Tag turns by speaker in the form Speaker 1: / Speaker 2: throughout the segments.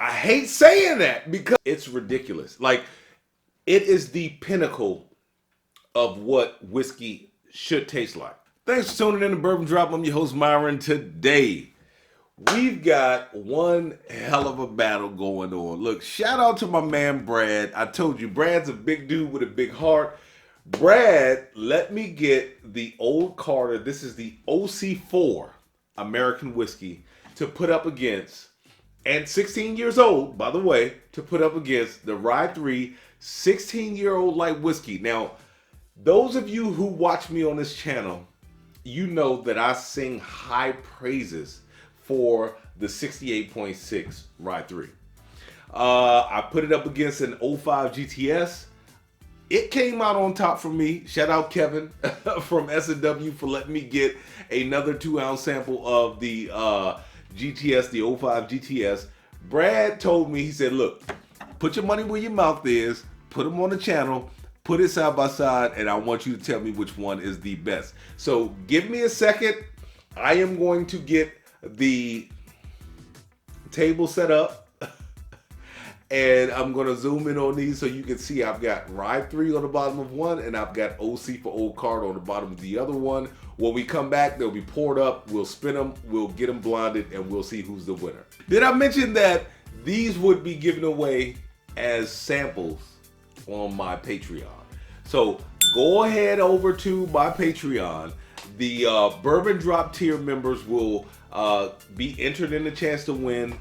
Speaker 1: I hate saying that because it's ridiculous. Like, it is the pinnacle of what whiskey should taste like. Thanks for tuning in to Bourbon Drop. I'm your host, Myron. Today, we've got one hell of a battle going on. Look, shout out to my man, Brad. I told you, Brad's a big dude with a big heart. Brad, let me get the Old Carter. This is the OC4 American whiskey to put up against, and 16 years old, by the way, to put up against the RY3 16-year-old light whiskey. Now, those of you who watch me on this channel, you know that I sing high praises for the 68.6 RY3. I put it up against an 05 GTS. It came out on top for me. Shout out Kevin from S&W for letting me get another 2-ounce sample of the GTS, the 05 GTS. Brad told me, he said, look, put your money where your mouth is, put them on the channel, put it side by side, and I want you to tell me which one is the best. So give me a second. I am going to get the table set up. And I'm going to zoom in on these so you can see I've got RY3 on the bottom of one, and I've got OC for Old Carter on the bottom of the other one. When we come back, they'll be poured up. We'll spin them. We'll get them blinded, and we'll see who's the winner. Did I mention that these would be given away as samples on my Patreon? So go ahead over to my Patreon. The Bourbon Drop tier members will be entered in the chance to win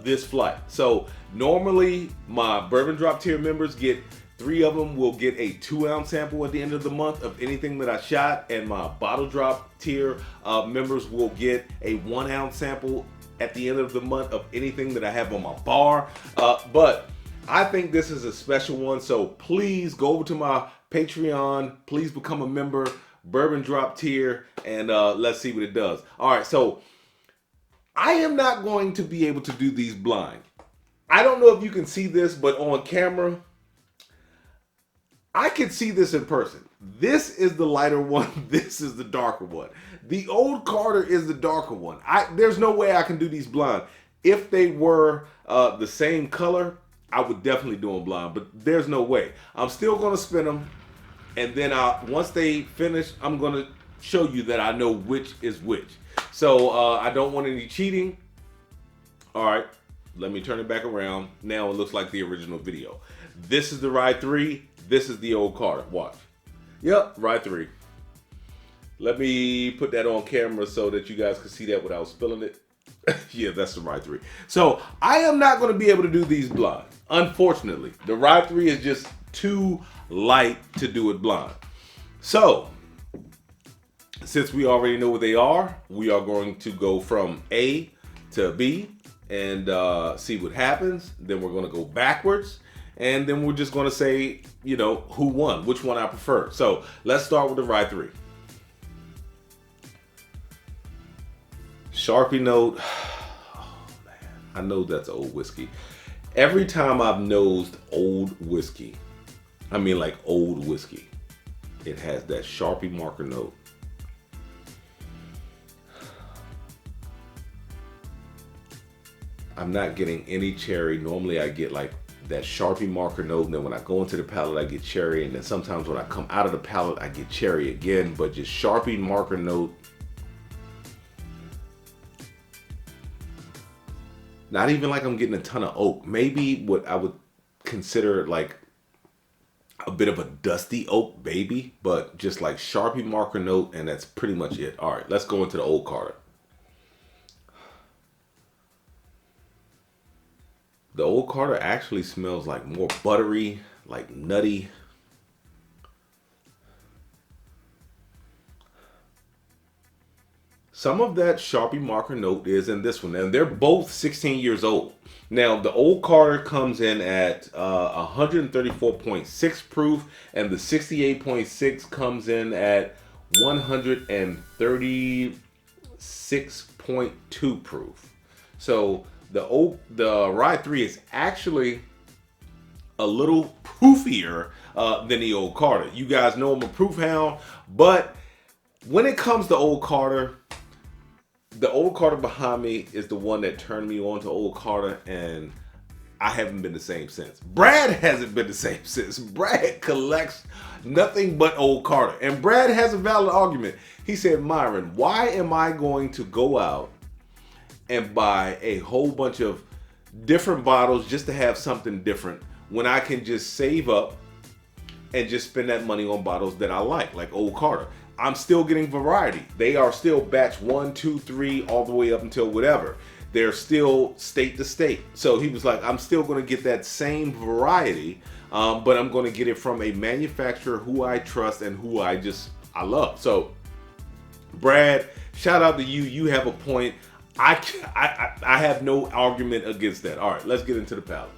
Speaker 1: this flight. So normally my Bourbon Drop tier members get 3 of them will get a 2-ounce sample at the end of the month of anything that I shot, and my Bottle Drop tier members will get a 1-ounce sample at the end of the month of anything that I have on my bar. But I think this is a special one, so please go over to my Patreon. Please become a member, Bourbon Drop tier, and let's see what it does. All right, so I am not going to be able to do these blind. I don't know if you can see this, but on camera, I can see this in person. This is the lighter one. This is the darker one. The Old Carter is the darker one. There's no way I can do these blind. If they were the same color, I would definitely do them blind, but there's no way. I'm still going to spin them, and then once they finish, I'm going to show you that I know which is which. So I don't want any cheating. All right, let me turn it back around. Now it looks like the original video. This is the RY3. This is the Old Carter. Watch. Yep, RY3. Let me put that on camera so that you guys can see that without spilling it. Yeah, that's the RY3. So I am not going to be able to do these blind. Unfortunately, the RY3 is just too light to do it blind. So since we already know what they are, we are going to go from A to B and see what happens. Then we're going to go backwards, and then we're just going to say, you know, who won, which one I prefer. So let's start with the RY3. Sharpie note. Oh man, I know that's old whiskey. Every time I've nosed old whiskey, I mean like old whiskey, it has that Sharpie marker note. I'm not getting any cherry. Normally I get like that Sharpie marker note, and then when I go into the palate I get cherry, and then sometimes when I come out of the palate I get cherry again, but just Sharpie marker note. Not even like I'm getting a ton of oak. Maybe what I would consider like a bit of a dusty oak, baby, but just like Sharpie marker note, and that's pretty much it. All right, let's go into the Old Carter. The Old Carter actually smells like more buttery, like nutty. Some of that Sharpie marker note is in this one, and they're both 16 years old. Now, the Old Carter comes in at 134.6 proof, and the 68.6 comes in at 136.2 proof. So the RY3 is actually a little proofier than the Old Carter. You guys know I'm a proof hound, but when it comes to Old Carter, the Old Carter behind me is the one that turned me on to Old Carter, and I haven't been the same since. Brad hasn't been the same since. Brad collects nothing but old Carter. And Brad has a valid argument. He said, Myron, why am I going to go out and buy a whole bunch of different bottles just to have something different when I can just save up and just spend that money on bottles that I like old Carter. I'm still getting variety. They are still batch 1, 2, 3, all the way up until whatever. They're still state to state. So he was like, I'm still going to get that same variety, but I'm going to get it from a manufacturer who I trust and who I love. So, Brad, shout out to you. You have a point. I have no argument against that. All right, let's get into the palate.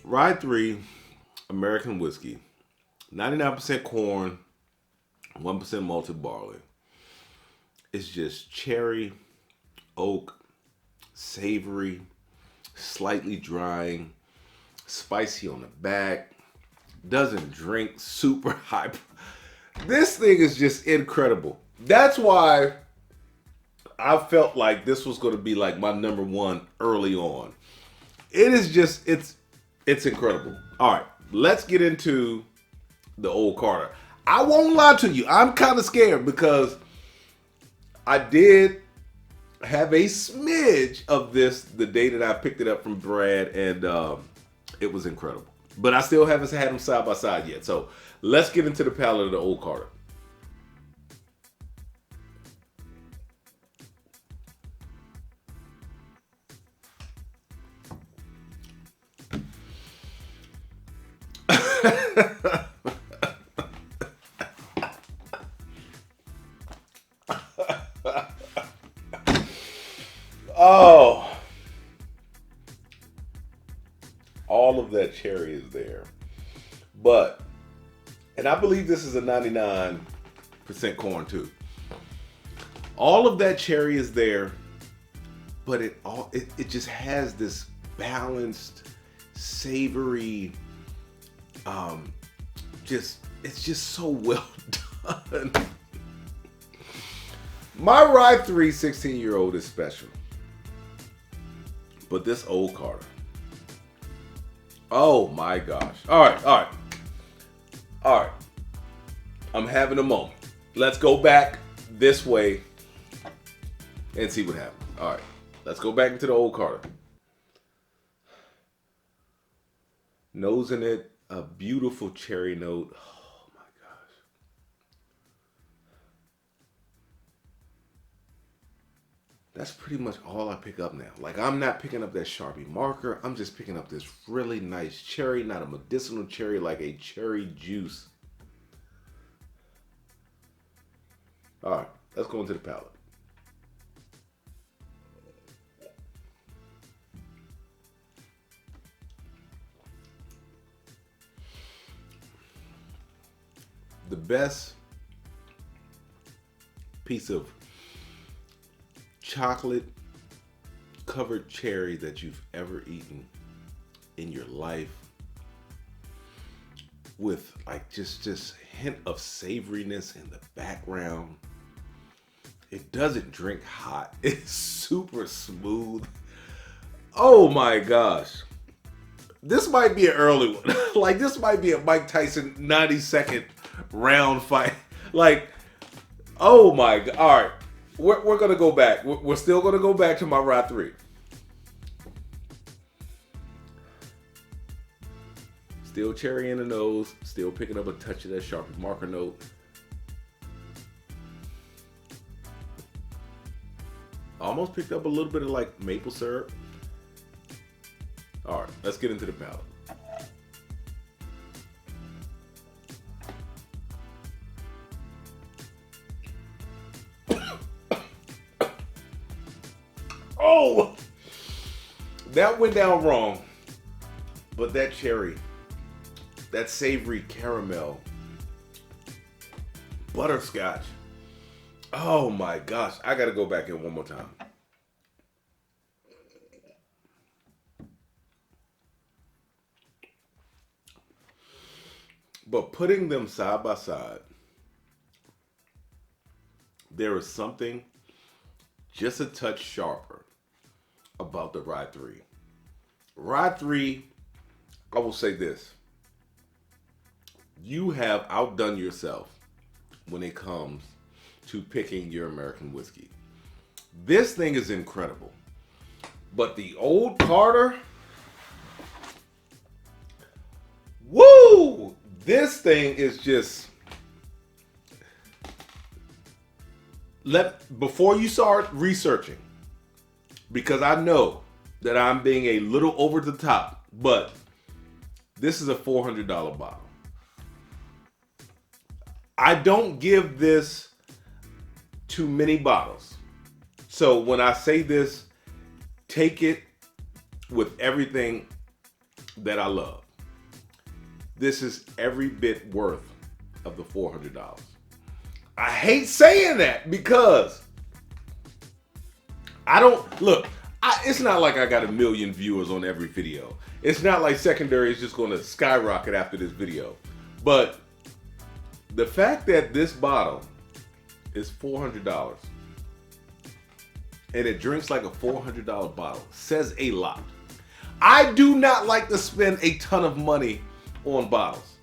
Speaker 1: RY3 American whiskey, 99% corn, 1% malted barley. It's just cherry, oak, savory, slightly drying, spicy on the back, doesn't drink super high. This thing is just incredible. That's why I felt like this was going to be like my number one early on. It is just, it's incredible. All right, let's get into the old Carter. I won't lie to you. I'm kind of scared because I did have a smidge of this the day that I picked it up from Brad, and it was incredible. But I still haven't had them side by side yet. So let's get into the palate of the old Carter. Oh, all of that cherry is there. But, and I believe this is a 99% corn too. All of that cherry is there, but it just has this balanced, savory, it's just so well done. My RY3 16-year-old is special. But this old Carter. Oh my gosh. All right. I'm having a moment. Let's go back this way and see what happens. All right. Let's go back into the old Carter. Nosing it, a beautiful cherry note. Oh my gosh. That's pretty much all I pick up now. Like, I'm not picking up that Sharpie marker. I'm just picking up this really nice cherry, not a medicinal cherry, like a cherry juice. All right, let's go into the palate. The best piece of chocolate covered cherry that you've ever eaten in your life, with like just hint of savoriness in the background. It doesn't drink hot. It's super smooth. Oh my gosh. This might be an early one. Like, this might be a Mike Tyson 90-second round fight. Like, oh my God. All right. We're going to go back. We're still going to go back to my RY3. Still cherry in the nose. Still picking up a touch of that Sharpie marker note. Almost picked up a little bit of like maple syrup. All right, let's get into the palate. Oh, that went down wrong. But that cherry, that savory caramel, butterscotch. Oh my gosh, I gotta go back in one more time. But putting them side by side, there is something just a touch sharper about the RY3. RY3, I will say this. You have outdone yourself when it comes to picking your American whiskey. This thing is incredible. But the Old Carter, woo! This thing is just, before you start researching, because I know that I'm being a little over the top, but this is a $400 bottle. I don't give this too many bottles. So when I say this, take it with everything that I love. This is every bit worth of the $400. I hate saying that because I don't, look, it's not like I got a million viewers on every video. It's not like secondary is just going to skyrocket after this video. But the fact that this bottle is $400 and it drinks like a $400 bottle says a lot. I do not like to spend a ton of money on bottles.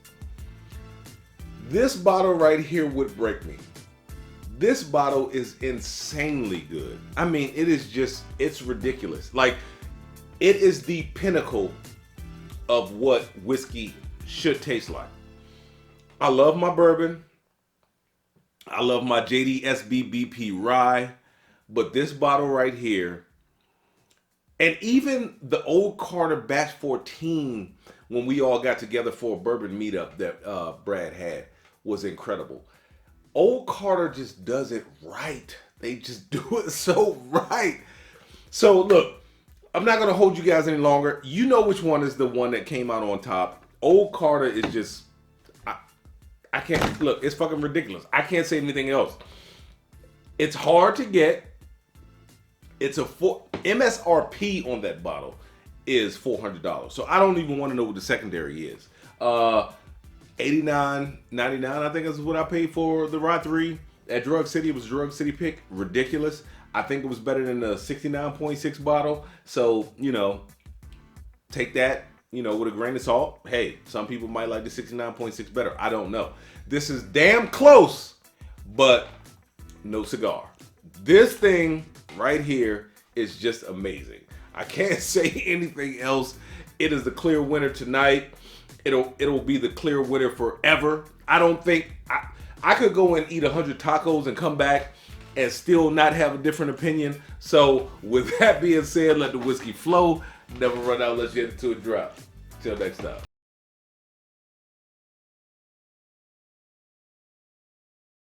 Speaker 1: This bottle right here would break me. This bottle is insanely good. I mean, it is just, it's ridiculous. Like, it is the pinnacle of what whiskey should taste like. I love my bourbon. I love my JDSB rye. But this bottle right here, and even the Old Carter Batch 14, when we all got together for a bourbon meetup that Brad had, was incredible. Old Carter just does it right. They just do it so right. So look, I'm not gonna hold you guys any longer. You know which one is the one that came out on top. Old Carter is just, I can't, look, it's fucking ridiculous. I can't say anything else. It's hard to get. It's a MSRP on that bottle is $400. So I don't even want to know what the secondary is. $89.99, I think is what I paid for the RY3 at Drug City. It was a Drug City pick. Ridiculous. I think it was better than the 69.6 bottle. So, you know, take that, you know, with a grain of salt. Hey, some people might like the 69.6 better. I don't know. This is damn close, but no cigar. This thing right here is just amazing. I can't say anything else. It is the clear winner tonight. It'll be the clear winner forever. I don't think I could go and eat 100 tacos and come back and still not have a different opinion. So with that being said, let the whiskey flow. Never run out unless you get into a drop. Till next time.